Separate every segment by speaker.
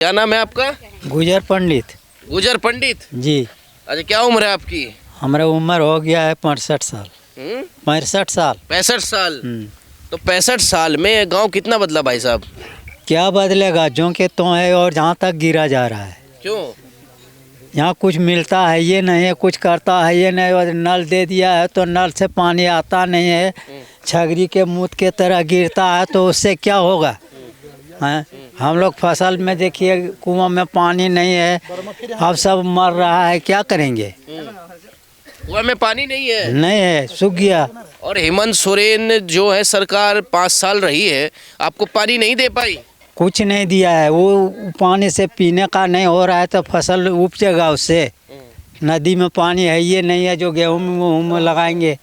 Speaker 1: क्या नाम है आपका?
Speaker 2: गुजर पंडित
Speaker 1: गुजर पंडित
Speaker 2: जी।
Speaker 1: अच्छा, क्या उम्र है आपकी?
Speaker 2: हमारा उम्र हो गया है 65 साल। 65 साल।
Speaker 1: 65 साल। तो 65 साल में गांव कितना बदला भाई साहब?
Speaker 2: क्या बदलेगा, जो के तो है और जहाँ तक गिरा जा रहा है।
Speaker 1: क्यों?
Speaker 2: यहाँ कुछ मिलता है ये नहीं है, कुछ करता है ये नहीं। और नल दे दिया है तो नल से पानी आता नहीं है, छगरी के मूत के तरह गिरता है, तो उससे क्या होगा? हैं, हम लोग फसल में देखिए कुआं में पानी नहीं है, अब सब मर रहा है, क्या करेंगे?
Speaker 1: कुआं में पानी नहीं है?
Speaker 2: नहीं है, सूख गया।
Speaker 1: और हेमंत सोरेन जो है सरकार 5 साल रही है, आपको पानी नहीं दे पाई?
Speaker 2: कुछ नहीं दिया है, वो पानी से पीने का नहीं हो रहा है तो फसल उपजेगा उससे? नदी में पानी है ये नहीं है, जो गेहूँ में लगाएंगे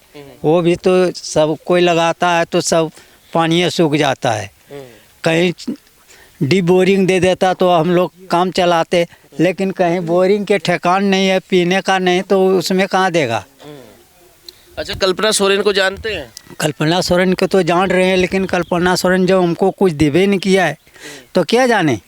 Speaker 2: वो भी तो सब कोई लगाता है तो सब पानी सूख जाता है। कहीं डी बोरिंग दे देता तो हम लोग काम चलाते, लेकिन कहीं बोरिंग के ठिकान नहीं है, पीने का नहीं, तो उसमें कहाँ देगा?
Speaker 1: अच्छा, कल्पना सोरेन को जानते हैं?
Speaker 2: कल्पना सोरेन को तो जान रहे हैं, लेकिन कल्पना सोरेन जो हमको कुछ दिवे नहीं किया है तो क्या जाने?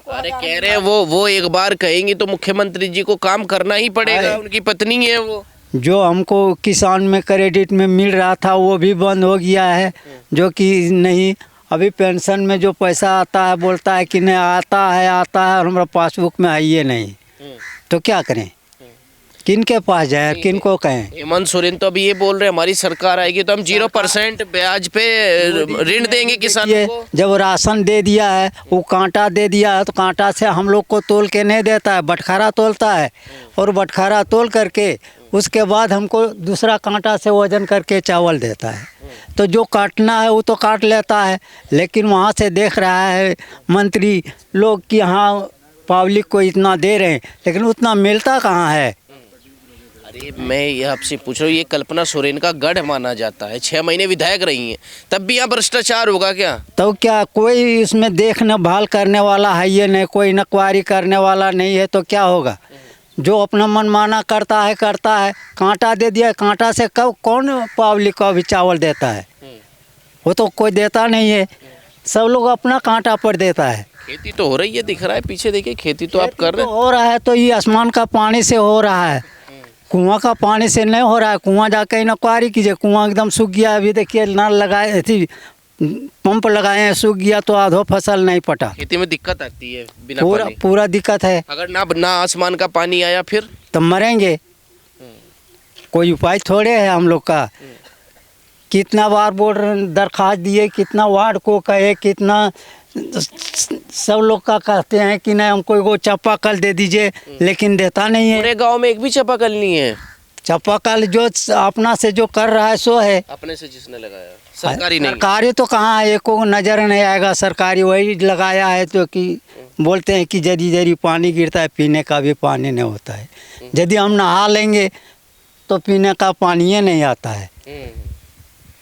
Speaker 1: अरे कह रहे हैं वो एक बार कहेंगी तो मुख्यमंत्री जी को काम करना ही पड़ेगा, उनकी पत्नी है वो।
Speaker 2: जो हमको किसान में क्रेडिट में मिल रहा था वो भी बंद हो गया है, जो कि नहीं। अभी पेंशन में जो पैसा आता है बोलता है कि नहीं आता है और हमारा पासबुक में है ये नहीं, तो क्या करें? किन के पास जाए, किन को कहें?
Speaker 1: हेमंत सोरेन तो अभी ये बोल रहे हैं हमारी सरकार आएगी तो हम 0% ब्याज पे ऋण देंगे किसानों को।
Speaker 2: जब राशन दे दिया है, वो कांटा दे दिया है, तो कांटा से हम लोग को तोल के नहीं देता है, बटखारा तोलता है, और बटखारा तोल करके उसके बाद हमको दूसरा कांटा से वजन करके चावल देता है। तो जो काटना है वो तो काट लेता है, लेकिन वहाँ से देख रहा है मंत्री लोग कि हाँ पब्लिक को इतना दे रहे हैं, लेकिन उतना मिलता कहाँ है?
Speaker 1: अरे मैं ये आपसे पूछ रहा हूँ, ये कल्पना सोरेन का गढ़ माना जाता है, 6 महीने विधायक रही हैं, तब भी यहाँ भ्रष्टाचार होगा क्या?
Speaker 2: तो क्या कोई इसमें देखने भाल करने वाला है ये नहीं, कोई नकवारी करने वाला नहीं है, तो क्या होगा? जो अपना मनमाना करता है कांटा दे दिया, कांटा से कब कौन पब्लिक को अभी चावल देता है? वो तो कोई देता नहीं है, सब लोग अपना कांटा पर देता है।
Speaker 1: खेती तो हो रही है, दिख रहा है पीछे, देखिए खेती तो आप कर रहे हैं।
Speaker 2: हो रहा है तो ये आसमान का पानी से हो रहा है, कुआं का पानी से नहीं हो रहा है। कुआं जाके नकवारी कीजिए, कुआं एकदम सूख गया। अभी देखिए नल लगाए थी, पंप लगाए हैं, सूख गया तो आधो फसल नहीं पटा।
Speaker 1: खेती में दिक्कत आती है बिना पानी।
Speaker 2: पूरा दिक्कत है।
Speaker 1: अगर ना आसमान का पानी आया फिर
Speaker 2: तो मरेंगे, कोई उपाय थोड़े है हम लोग का। कितना बार बोर्ड दरखास्त दिए, कितना वार्ड को कहे, कितना सब लोग का कहते हैं कि नहीं हमको वो चापाकल दे दीजिए, लेकिन देता नहीं है।
Speaker 1: पूरे गांव में एक भी चापाकल नहीं है।
Speaker 2: चापाकल जो अपना से जो कर रहा है सो है,
Speaker 1: अपने से जिसने लगाया, सरकारी नहीं।
Speaker 2: सरकारी तो कहाँ है, एको नजर नहीं आएगा। सरकारी वही लगाया है तो कि बोलते हैं कि जरी जरी पानी गिरता है, पीने का भी पानी नहीं होता है। यदि हम नहा लेंगे तो पीने का पानी ही नहीं आता है।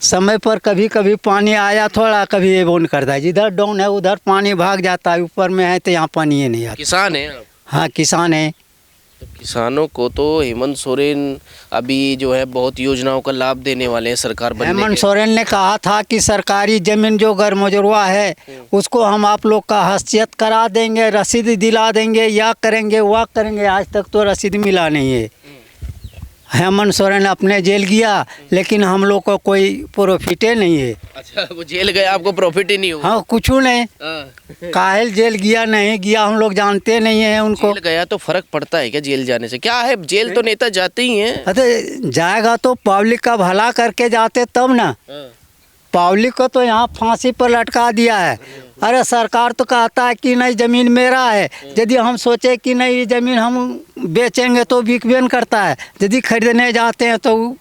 Speaker 2: समय पर कभी कभी पानी आया थोड़ा, कभी ये बंद करता है। जिधर डाउन है उधर पानी भाग जाता है, ऊपर में है तो यहाँ पानी ही नहीं आता।
Speaker 1: किसान है आप?
Speaker 2: हाँ किसान है।
Speaker 1: तो किसानों को तो हेमंत सोरेन अभी जो है बहुत योजनाओं का लाभ देने वाले हैं सरकार बनने के।
Speaker 2: हेमंत सोरेन ने कहा था कि सरकारी जमीन जो गरमजुरवा है उसको हम आप लोग का हस्तियत करा देंगे, रसीद दिला देंगे, या करेंगे वह करेंगे। आज तक तो रसीद मिला नहीं है। हेमंत सोरेन अपने जेल गया, लेकिन हम लोग को कोई प्रॉफिट नहीं है।
Speaker 1: अच्छा, वो जेल गया, आपको प्रॉफिट ही नहीं हुआ?
Speaker 2: हाँ, कुछ नहीं। काहेल जेल गया नहीं गया हम लोग जानते नहीं है उनको।
Speaker 1: जेल गया तो फर्क पड़ता है क्या जेल जाने से? क्या है, जेल तो नेता जाते ही हैं।
Speaker 2: अरे जाएगा तो पब्लिक का भला करके जाते तब ना। पब्लिक को तो यहाँ फांसी पर लटका दिया है। अरे सरकार तो कहता है कि नहीं ज़मीन मेरा है, यदि हम सोचे कि नहीं ये ज़मीन हम बेचेंगे तो बिकबेन करता है। यदि खरीदने जाते हैं तो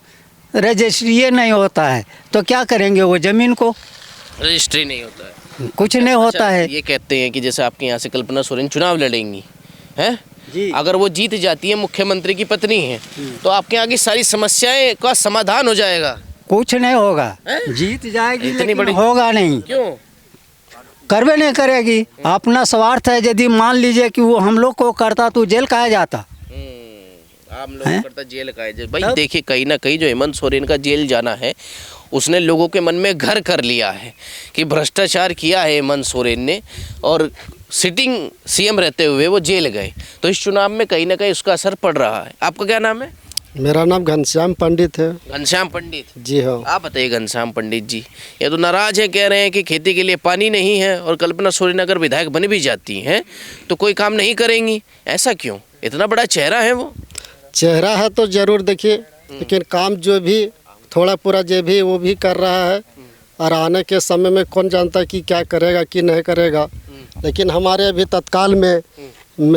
Speaker 2: रजिस्ट्री नहीं होता है, तो क्या करेंगे वो ज़मीन को?
Speaker 1: रजिस्ट्री नहीं होता है,
Speaker 2: कुछ नहीं होता है।
Speaker 1: ये कहते हैं कि जैसे आपके यहाँ से कल्पना सोरेन चुनाव लड़ेंगी हैं जी, अगर वो जीत जाती है, मुख्यमंत्री की पत्नी है, तो आपके यहाँ की सारी समस्याएं का समाधान हो जाएगा?
Speaker 2: कुछ नहीं होगा। जीत जाएगी
Speaker 1: इतनी बड़ी
Speaker 2: होगा नहीं।
Speaker 1: क्यों?
Speaker 2: करवे नहीं करेगी, अपना स्वार्थ है। यदि मान लीजिए कि वो हम लोग को करता तो जेल कहा जाता।
Speaker 1: आम लोग करता जेल का है भाई। देखिए कहीं ना कहीं जो हेमंत सोरेन का जेल जाना है, उसने लोगों के मन में घर कर लिया है कि भ्रष्टाचार किया है हेमंत सोरेन ने, और सिटिंग सीएम रहते हुए वो जेल गए, तो इस चुनाव में कहीं ना कहीं उसका असर पड़ रहा है। आपका क्या नाम है?
Speaker 3: मेरा नाम घनश्याम पंडित है।
Speaker 1: घनश्याम पंडित
Speaker 3: जी हाँ।
Speaker 1: आप बताइए घनश्याम पंडित जी, ये तो नाराज हैं, कह रहे हैं कि खेती के लिए पानी नहीं है और कल्पना सोरेन अगर विधायक बन भी जाती हैं तो कोई काम नहीं करेंगी। ऐसा क्यों? इतना बड़ा चेहरा है वो।
Speaker 3: चेहरा है तो जरूर देखिए, लेकिन काम जो भी थोड़ा पूरा जो भी वो भी कर रहा है, और आने के समय में कौन जानता कि क्या करेगा कि नहीं करेगा। लेकिन हमारे अभी तत्काल में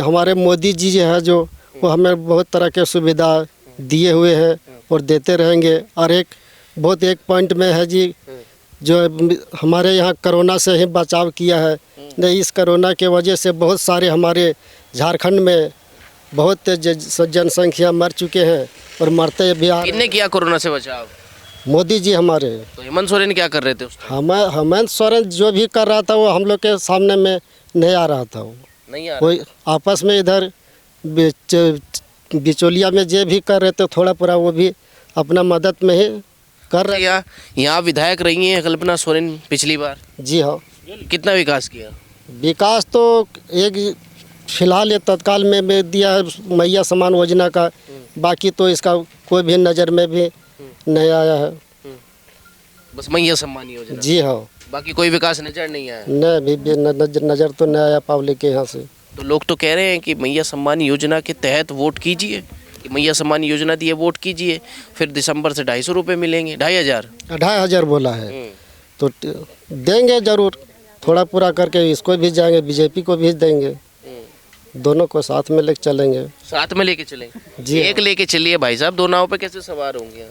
Speaker 3: हमारे मोदी जी जो है जो वो हमें बहुत तरह के सुविधा दिए हुए हैं और देते रहेंगे। और एक पॉइंट में है जी, जो हमारे यहाँ कोरोना से ही बचाव किया है। नहीं, इस कोरोना के वजह से बहुत सारे हमारे झारखंड में बहुत जनसंख्या मर चुके हैं और मरते भी आ रहे हैं।
Speaker 1: किसने किया कोरोना से बचाव?
Speaker 3: मोदी जी हमारे।
Speaker 1: तो हेमंत सोरेन क्या कर रहे थे उस टाइम?
Speaker 3: हेमंत सोरेन जो भी कर रहा था वो हम लोग के सामने में नहीं आ रहा था। वो
Speaker 1: नहीं आ रहा।
Speaker 3: कोई आपस में इधर बिचौलिया में जो भी कर रहे थे थोड़ा पूरा वो भी अपना मदद में ही कर रहे।
Speaker 1: यहाँ विधायक रही हैं कल्पना सोरेन पिछली बार।
Speaker 3: जी हाँ।
Speaker 1: कितना विकास किया?
Speaker 3: विकास तो एक फिलहाल ये तत्काल में दिया है मैया सम्मान योजना का, बाकी तो इसका कोई भी नज़र में भी नहीं आया है।
Speaker 1: बस मैया सम्मान योजना।
Speaker 3: जी हाँ।
Speaker 1: बाकी कोई विकास नजर नहीं आया।
Speaker 3: नहीं भी नज़र तो नहीं आया पब्लिक के यहाँ से।
Speaker 1: तो लोग तो कह रहे हैं कि मैया सम्मान योजना के तहत वोट कीजिए, कि मैया सम्मान योजना दी है वोट कीजिए, फिर दिसंबर से 250 रुपये मिलेंगे।
Speaker 3: 2500 बोला है तो देंगे जरूर, थोड़ा पूरा करके इसको भी जाएंगे, बीजेपी को भी देंगे, दोनों को साथ में लेके चलेंगे।
Speaker 1: साथ में लेके चलेंगे
Speaker 3: जी।
Speaker 1: एक लेके चलिए भाई साहब, दो नाव पे कैसे सवार होंगे?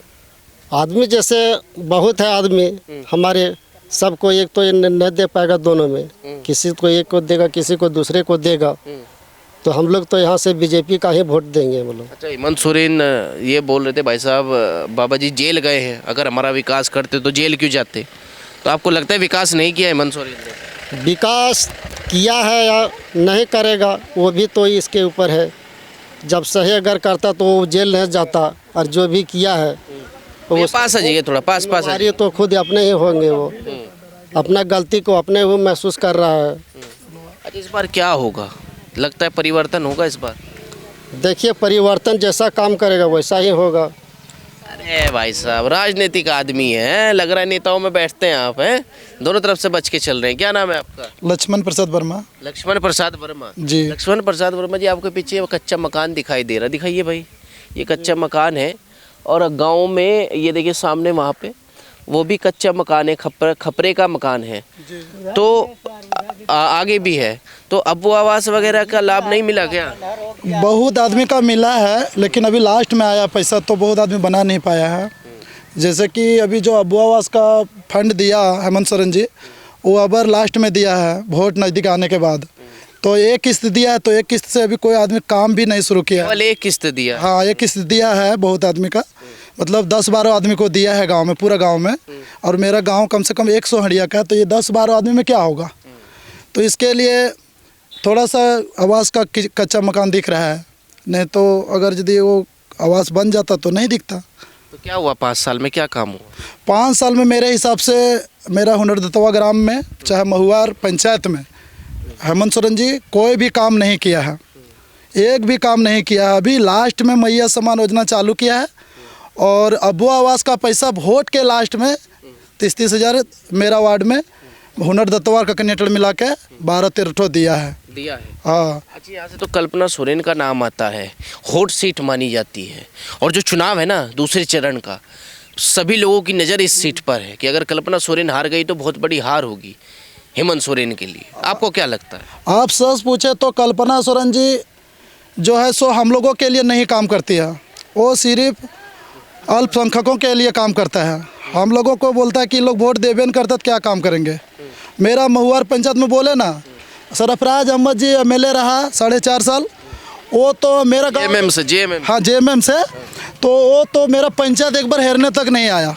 Speaker 3: आदमी जैसे बहुत है आदमी हमारे, सबको एक तो नहीं दे पाएगा दोनों में, किसी को एक को देगा, किसी को दूसरे को देगा। तो हम लोग तो यहाँ से बीजेपी का ही वोट देंगे हम लोग।
Speaker 1: अच्छा, हेमंत सोरेन ये बोल रहे थे भाई साहब, बाबा जी जेल गए हैं, अगर हमारा विकास करते तो जेल क्यों जाते? तो आपको लगता है विकास नहीं किया हेमंत सोरेन ने?
Speaker 3: विकास किया है या नहीं करेगा वो भी तो इसके ऊपर है। जब सही अगर करता तो वो जेल नहीं जाता, और जो भी किया है
Speaker 1: वो पास आ जाइए, थोड़ा पास आ जाइए।
Speaker 3: तो खुद अपने ही होंगे, वो अपना गलती को अपने वो महसूस कर रहा है।
Speaker 1: अच्छा, इस बार क्या होगा? लगता है परिवर्तन होगा इस बार?
Speaker 3: देखिए, परिवर्तन जैसा काम करेगा वैसा ही होगा।
Speaker 1: अरे भाई साहब, राजनीतिक आदमी है, लग रहा है नेताओं में बैठते हैं आप, हैं? दोनों तरफ से बच के चल रहे हैं। क्या नाम है आपका?
Speaker 4: लक्ष्मण प्रसाद वर्मा।
Speaker 1: लक्ष्मण प्रसाद वर्मा
Speaker 4: जी।
Speaker 1: लक्ष्मण प्रसाद वर्मा जी, आपके पीछे वो कच्चा मकान दिखाई दे रहा, दिखाइए भाई। ये कच्चा मकान है और गांव में ये देखिए सामने वहाँ पे वो भी कच्चा मकान है, खपरे का मकान है। तो आगे भी है, तो अब वो आवास वगैरह का लाभ नहीं मिला क्या?
Speaker 4: बहुत आदमी का मिला है, लेकिन अभी लास्ट में आया पैसा तो बहुत आदमी बना नहीं पाया है। जैसे कि अभी जो अबू आवास का फंड दिया हेमंत सोरेन जी, वो अबर लास्ट में दिया है वोट नज़दीक आने के बाद। तो एक किस्त दिया है, तो एक किस्त से अभी कोई आदमी काम भी नहीं शुरू किया।
Speaker 1: केवल एक किस्त दिया?
Speaker 4: हाँ, एक किस्त दिया है बहुत आदमी का, मतलब 10-12 आदमी को दिया है गांव में, पूरा गांव में। और मेरा गांव कम से कम 100 हड़िया का है, तो ये 10-12 आदमी में क्या होगा? तो इसके लिए थोड़ा सा आवास का कच्चा मकान दिख रहा है, नहीं तो अगर यदि वो आवास बन जाता तो नहीं दिखता।
Speaker 1: तो क्या हुआ 5 साल में, क्या काम हुआ?
Speaker 4: 5 साल में मेरे हिसाब से मेरा हुनरदतवा ग्राम में, चाहे महुआर पंचायत में, हेमंत सोरेन जी कोई भी काम नहीं किया है, एक भी काम नहीं किया है। अभी लास्ट में मैया सम्मान योजना चालू किया है, और अबू आवास का पैसा वोट के लास्ट में 30-30 हज़ार मेरा वार्ड में हुनरदतवा का कैंडिडेट मिला के 12-13 दिया है। हाँ।
Speaker 1: अच्छा, यहाँ से तो कल्पना सोरेन का नाम आता है, हॉट सीट मानी जाती है, और जो चुनाव है ना दूसरे चरण का, सभी लोगों की नज़र इस सीट पर है कि अगर कल्पना सोरेन हार गई तो बहुत बड़ी हार होगी हेमंत सोरेन के लिए। आपको क्या लगता है?
Speaker 4: आप सच पूछे तो कल्पना सोरेन जी जो है सो हम लोगों के लिए नहीं काम करती है, वो सिर्फ अल्पसंख्यकों के लिए काम करता है। हम लोगों को बोलता है कि लोग वोट देवे नहीं करते तो क्या काम करेंगे। मेरा महुआर पंचायत में बोले ना, सरफराज अहमद जी एमएलए रहा 4.5 साल, वो तो मेरा
Speaker 1: जेएमएम से
Speaker 4: हाँ जेएमएम से, तो वो तो मेरा पंचायत एक बार हेरने तक नहीं आया,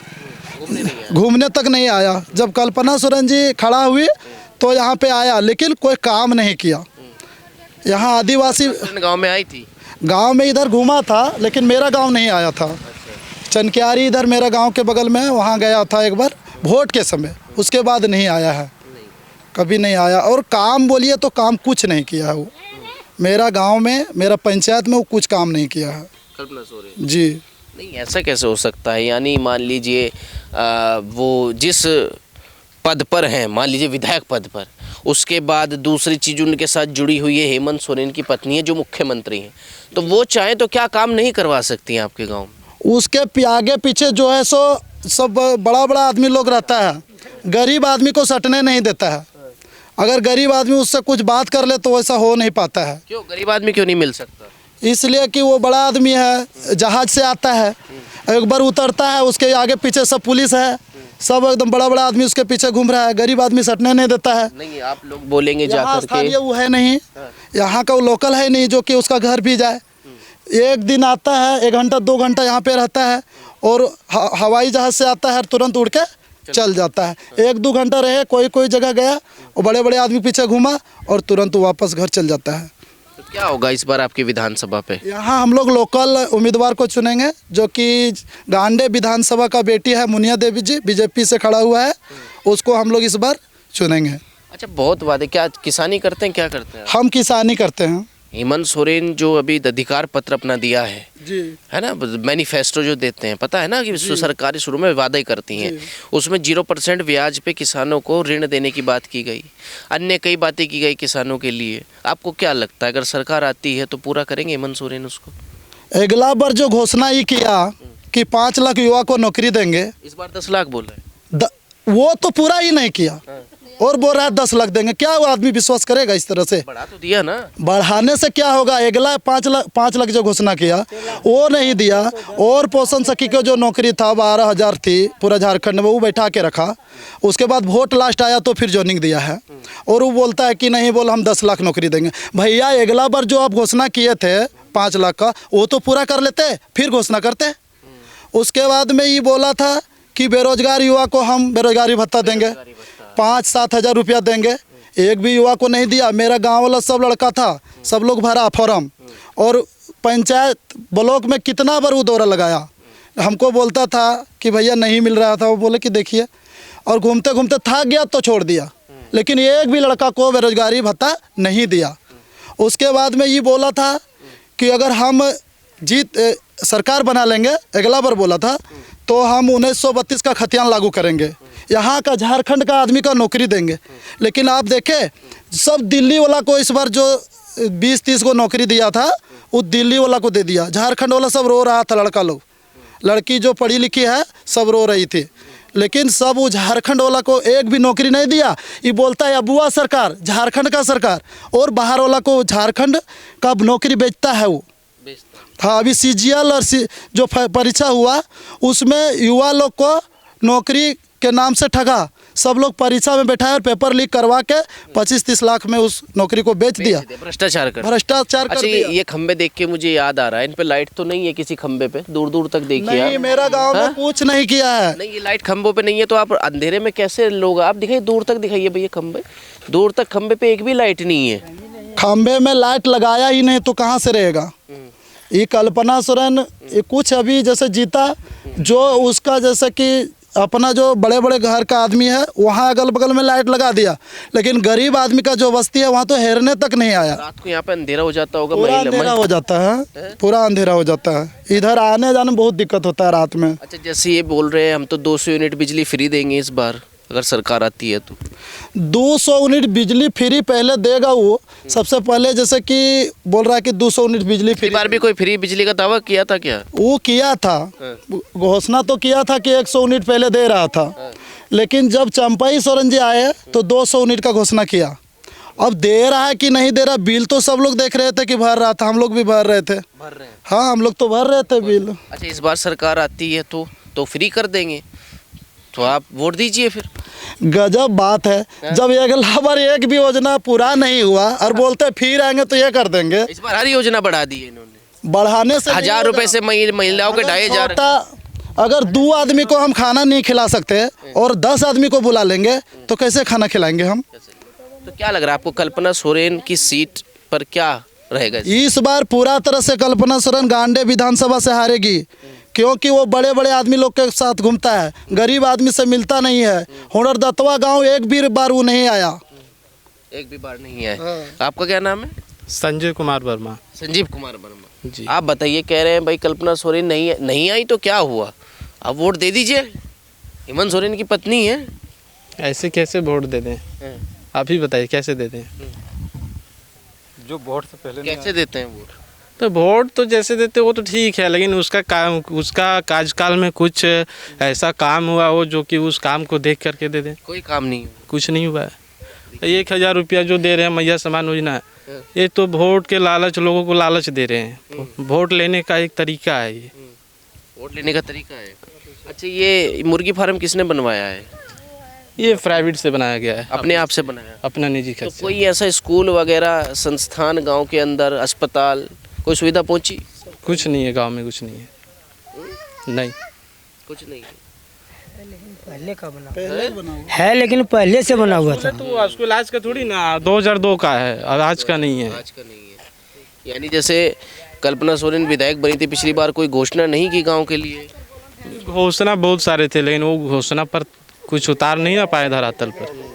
Speaker 4: घूमने तक नहीं आया। जब कल्पना सोरेन जी खड़ा हुई तो यहाँ पे आया, लेकिन कोई काम नहीं किया। यहाँ आदिवासी
Speaker 1: गांव में आई थी,
Speaker 4: गांव में इधर घूमा था, लेकिन मेरा गांव नहीं आया था। चनक्यारी इधर मेरा गांव के बगल में, वहाँ गया था एक बार वोट के समय, उसके बाद नहीं आया है। कभी नहीं आया। और काम बोलिए तो काम कुछ नहीं किया है वो, मेरा गांव में, मेरा पंचायत में वो कुछ काम नहीं किया है।
Speaker 1: कल्पना सोरेन
Speaker 4: जी
Speaker 1: नहीं, ऐसा कैसे हो सकता है? यानी मान लीजिए वो जिस पद पर हैं, मान लीजिए विधायक पद पर, उसके बाद दूसरी चीज़ उनके साथ जुड़ी हुई है, हेमंत सोरेन की पत्नी है जो मुख्यमंत्री हैं, तो वो चाहें तो क्या काम नहीं करवा सकती हैं आपके गांव में?
Speaker 4: उसके आगे पीछे जो है सो सब बड़ा बड़ा आदमी लोग रहता है, गरीब आदमी को सटने नहीं देता है। अगर गरीब आदमी उससे कुछ बात कर ले तो वैसा हो नहीं पाता है।
Speaker 1: क्यों गरीब आदमी क्यों नहीं मिल सकता?
Speaker 4: इसलिए कि वो बड़ा आदमी है, जहाज से आता है, एक बार उतरता है, उसके आगे पीछे सब पुलिस है, सब एकदम बड़ा बड़ा आदमी उसके पीछे घूम रहा है, गरीब आदमी सटने नहीं देता है।
Speaker 1: नहीं, आप लोग बोलेंगे
Speaker 4: यहाँ
Speaker 1: जाकर
Speaker 4: स्थानीय
Speaker 1: के
Speaker 4: वो है नहीं, यहाँ का वो लोकल है नहीं जो कि उसका घर भी जाए। एक दिन आता है, 1 घंटा 2 घंटा यहाँ पे रहता है और हवाई जहाज़ से आता है, तुरंत उड़ के चल जाता है। 1-2 घंटा रहे, कोई जगह गया और बड़े बड़े आदमी पीछे घूमा और तुरंत वापस घर चल जाता है।
Speaker 1: तो क्या होगा इस बार आपकी विधानसभा पे?
Speaker 4: यहाँ हम लोग लोकल उम्मीदवार को चुनेंगे जो कि गांडे विधानसभा का बेटी है मुनिया देवी जी, बीजेपी से खड़ा हुआ है, उसको हम लोग इस बार चुनेंगे।
Speaker 1: अच्छा, बहुत वादे, क्या किसानी करते हैं, क्या करते हैं?
Speaker 4: हम किसानी करते हैं।
Speaker 1: हेमंत सोरेन जो अभी अधिकार पत्र अपना दिया है
Speaker 4: जी
Speaker 1: है ना, मैनिफेस्टो जो देते हैं, पता है ना कि सरकारी शुरू में वादे करती हैं, उसमें 0% ब्याज पे किसानों को ऋण देने की बात की गई, अन्य कई बातें की गई किसानों के लिए। आपको क्या लगता है अगर सरकार आती है तो पूरा करेंगे हेमंत सोरेन उसको?
Speaker 4: अगला बार जो घोषणा ये किया कि 5 लाख युवा को नौकरी देंगे,
Speaker 1: इस बार 10 लाख बोल रहे हैं।
Speaker 4: वो तो पूरा ही नहीं किया और बोल रहा है 10 लाख देंगे। क्या वो आदमी विश्वास करेगा इस तरह से?
Speaker 1: बढ़ा तो दिया ना।
Speaker 4: बढ़ाने से क्या होगा? अगला 5 लाख जो घोषणा किया वो नहीं दिया। और पोषण सखी को जो नौकरी था 12,000 थी पूरा झारखंड में, वो बैठा के रखा। उसके बाद वोट लास्ट आया तो फिर जॉइनिंग दिया है और वो बोलता है कि नहीं, बोल हम 10 लाख नौकरी देंगे। भैया अगला बार जो आप घोषणा किए थे 5 लाख का, वो तो पूरा कर लेते फिर घोषणा करते। उसके बाद में ये बोला था कि बेरोजगार युवा को हम बेरोजगारी भत्ता देंगे, 5-7 हज़ार रुपया देंगे, एक भी युवा को नहीं दिया। मेरा गांव वाला सब लड़का था, सब लोग भरा फॉर्म और पंचायत ब्लॉक में कितना बार वो दौरा लगाया, हमको बोलता था कि भैया नहीं मिल रहा था। वो बोले कि देखिए, और घूमते घूमते थक गया तो छोड़ दिया, लेकिन एक भी लड़का को बेरोजगारी भत्ता नहीं दिया। उसके बाद में ये बोला था कि अगर हम सरकार बना लेंगे, अगला बार बोला था, तो हम 1932 का खतियान लागू करेंगे, यहाँ का झारखंड का आदमी का नौकरी देंगे। लेकिन आप देखें, सब दिल्ली वाला को इस बार जो 20-30 को नौकरी दिया था वो दिल्ली वाला को दे दिया। झारखंड वाला सब रो रहा था, लड़का लोग, लड़की जो पढ़ी लिखी है सब रो रही थी, लेकिन सब वो झारखंड वाला को एक भी नौकरी नहीं दिया। ये बोलता है अबुआ सरकार, झारखंड का सरकार, और बाहर वाला को झारखंड का नौकरी बेचता है वो। हाँ, अभी CGL और जो परीक्षा हुआ उसमें युवा लोग को नौकरी के नाम से ठगा, सब लोग परीक्षा में बैठाए और पेपर लीक करवा के 25-30 लाख में उस नौकरी को बेच दिया,
Speaker 1: भ्रष्टाचार कर
Speaker 4: अच्छा,
Speaker 1: दिया। ये खंबे देख के मुझे याद आ रहा है, इन पे लाइट तो नहीं है किसी खंबे पे, दूर दूर तक देखिए।
Speaker 4: नहीं, मेरा गांव में कुछ नहीं किया है।
Speaker 1: नहीं, ये लाइट खंभों पे नहीं है तो आप अंधेरे में कैसे लोग? आप दिखाइए, दूर तक दिखाइए भैया खंबे, दूर तक खंबे पे एक भी लाइट नहीं है।
Speaker 4: खंबे में लाइट लगाया ही नहीं तो कहाँ से रहेगा? ये कल्पना सोरेन ये कुछ अभी जैसे जीता, जो उसका जैसे कि अपना जो बड़े बड़े घर का आदमी है वहाँ अगल बगल में लाइट लगा दिया, लेकिन गरीब आदमी का जो बस्ती है वहाँ तो हेरने तक नहीं आया।
Speaker 1: रात को यहाँ पे अंधेरा हो जाता होगा,
Speaker 4: पूरा अंधेरा हो जाता है, पूरा अंधेरा हो जाता है, इधर आने जाने में बहुत दिक्कत होता है रात में।
Speaker 1: अच्छा, जैसे ये बोल रहे हैं हम तो 200 यूनिट बिजली फ्री देंगे इस बार अगर सरकार आती है तो।
Speaker 4: 200 यूनिट बिजली फ्री पहले देगा वो, सबसे पहले जैसे कि बोल रहा है कि 200 यूनिट बिजली फ्री।
Speaker 1: बार भी कोई फ्री बिजली का दावा किया था क्या?
Speaker 4: वो किया था, घोषणा तो किया था कि 100 यूनिट पहले दे रहा था, लेकिन जब चंपाई सोरेन जी आए तो 200 यूनिट का घोषणा किया। अब दे रहा है कि नहीं दे रहा, बिल तो सब लोग देख रहे थे कि भर रहा था, हम लोग भी भर रहे थे। हाँ, हम लोग तो भर रहे थे बिल।
Speaker 1: अच्छा, इस बार सरकार आती है तो फ्री कर देंगे, तो आप वोट दीजिए फिर।
Speaker 4: गजब बात है, जब अगला बार एक भी योजना पूरा नहीं हुआ और बोलते फिर आएंगे तो ये कर देंगे।
Speaker 1: इस बार हर योजना बढ़ा दी है इन्होंने,
Speaker 4: बढ़ाने से
Speaker 1: 1000 रुपए से महिलाओं के 2500।
Speaker 4: अगर 2 आदमी को हम खाना नहीं खिला सकते और 10 आदमी को बुला लेंगे तो कैसे खाना खिलाएंगे हम?
Speaker 1: तो क्या लग रहा है आपको, कल्पना सोरेन की सीट पर क्या रहेगा?
Speaker 4: इस बार पूरा तरह से कल्पना सोरेन गांडे विधानसभा से हारेगी, क्योंकि वो बड़े बड़े आदमी लोग के साथ घूमता है, गरीब आदमी से मिलता नहीं है। हुनर दत्तवा गांव एक भी बार वो नहीं आया,
Speaker 1: एक भी बार नहीं आए।
Speaker 3: हाँ।
Speaker 1: आपका क्या नाम है?
Speaker 5: संजय कुमार वर्मा।
Speaker 1: संजीव कुमार वर्मा
Speaker 5: जी।
Speaker 1: आप बताइए, कह रहे हैं भाई कल्पना सोरेन नहीं आई तो क्या हुआ, अब वोट दे दीजिए। हेमंत सोरेन की पत्नी है।
Speaker 5: ऐसे कैसे वोट दे दें? आप ही बताइए कैसे दे दें?
Speaker 6: जो वोट से पहले
Speaker 1: कैसे देते हैं वोट?
Speaker 5: तो वोट तो जैसे देते वो तो ठीक है, लेकिन उसका कार्यकाल में कुछ ऐसा काम हुआ हो जो कि उस काम को देख करके दे दें।
Speaker 1: कोई काम नहीं हुआ।
Speaker 5: कुछ नहीं हुआ है। 1000 रुपया जो दे रहे हैं मैया समान योजना, ये तो वोट के लालच, लोगों को लालच दे रहे हैं। वोट लेने का एक तरीका है ये।
Speaker 1: वोट लेने का तरीका है। अच्छा, ये मुर्गी फार्म किसने बनवाया है?
Speaker 5: ये प्राइवेट से बनाया गया है,
Speaker 1: अपने आप से बनाया?
Speaker 5: अपना निजी
Speaker 1: तो
Speaker 5: खर्च से।
Speaker 1: कोई ऐसा स्कूल वगैरह संस्थान गांव के अंदर, अस्पताल, कोई सुविधा पहुंची?
Speaker 5: कुछ नहीं है गांव में, कुछ नहीं है। नहीं,
Speaker 1: कुछ नहीं।
Speaker 2: पहले का बना है, लेकिन पहले से बना हुआ था।
Speaker 5: तो स्कूल आज का थोड़ी ना, 2002 का है, अब आज का नहीं है।
Speaker 1: आज का नहीं है। यानी जैसे कल्पना सोरेन विधायक बनी थी पिछली बार, कोई घोषणा नहीं की गांव के लिए?
Speaker 5: घोषणा बहुत सारे थे, लेकिन वो घोषणा पर कुछ उतार नहीं ना पाए धरातल पर।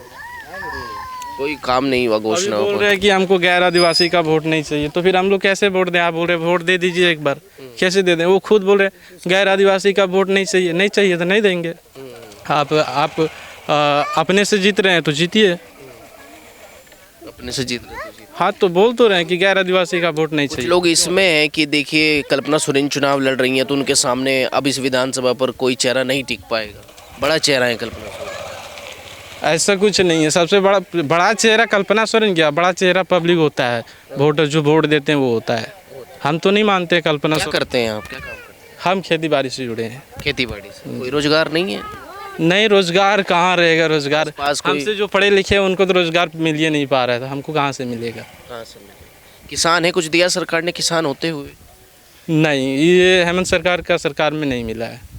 Speaker 1: कोई काम नहीं हुआ
Speaker 5: अभी
Speaker 1: घोषणाओं
Speaker 5: बोल
Speaker 1: पर।
Speaker 5: रहे हैं कि हमको गैर आदिवासी का वोट नहीं चाहिए, तो फिर हम लोग कैसे वोट दें? आप बोल रहे वोट दे दीजिए एक बार, कैसे दे दें? वो खुद बोल रहे गैर आदिवासी का वोट नहीं चाहिए। नहीं चाहिए तो नहीं देंगे। आप अपने से जीत रहे हैं तो जीतिए।
Speaker 1: अपने से जीत रहे थे।
Speaker 5: हाँ, तो बोल तो रहे हैं कि गैर आदिवासी का वोट नहीं
Speaker 1: कुछ
Speaker 5: चाहिए।
Speaker 1: लोग इसमें हैं कि देखिए कल्पना सोरेन चुनाव लड़ रही हैं तो उनके सामने अब इस विधानसभा पर कोई चेहरा नहीं टिक पाएगा। बड़ा चेहरा है कल्पना सोरेन।
Speaker 5: ऐसा कुछ नहीं है। सबसे बड़ा चेहरा कल्पना सोरेन क्या, बड़ा चेहरा पब्लिक होता है, वोटर जो वोट देते हैं वो होता है। हम तो नहीं मानते कल्पना
Speaker 1: क्या
Speaker 5: सोरेन।
Speaker 1: करते हैं आप? क्या काम करते हैं?
Speaker 5: हम खेती बाड़ी से जुड़े हैं।
Speaker 1: खेती बाड़ी से। कोई रोजगार नहीं है?
Speaker 5: नहीं, रोजगार कहाँ रहेगा? रोजगार
Speaker 1: पास कोई-
Speaker 5: हमसे जो पढ़े लिखे हैं उनको तो रोजगार मिल ही नहीं पा रहा है, तो हमको कहाँ से मिलेगा?
Speaker 1: हाँ, समझे। किसान है, कुछ दिया सरकार ने किसान होते हुए?
Speaker 5: नहीं, ये हेमंत सरकार में नहीं मिला है।